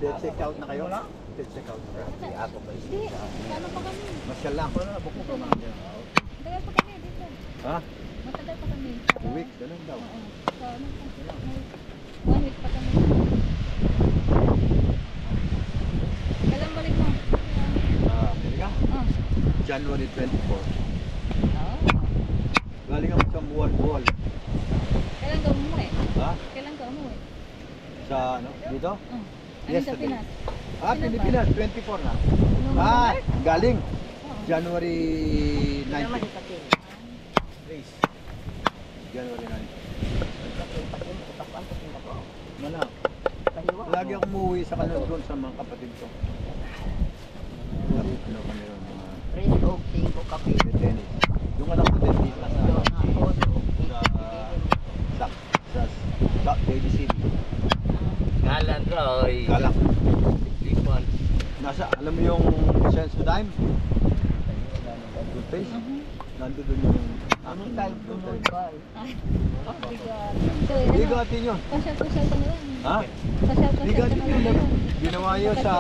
check out na kayo? Check out na kayo? Ako pa Hindi, ano pa kami? Masyal lang. Buko pa kami. Matagal pa kami dito. Ha? Matagal pa kami. 2 weeks, ganun daw. Oo. So, ano pa? 1 week pa kami. Kailan balik mo? Amerika? Oh. January 24. Oo. Galing ako sa Buwan-Buwal. Kailan ka umuwi? Ha? Kailan ka umuwi? Sa ano? Dito? Oh. Ano sa Yesterday. Pinas? Pilipinas, 24 na. Nung Galing. Oo. January Naman 19. yung kating. January 19. Wala. Pahiwa. Lagi akong umuwi sa kanila doon sa mga kapatid ko. Ano kami ron, mga Red Oak, 5 kape. tennis. Yung anak ko din dito sa Daily City. Ngalan Roy. Galak. Lipon. Nasa, alam mo yung Sense to Dime? Good face? Nandun doon yung... Ang type tunod ba? Ay, bigat. So, Bigatin yun. Pasyal-pasyal ka na lang. Ha? Pasyal-pasyal ka Bigatin na lang. yun. Ginawa yun sa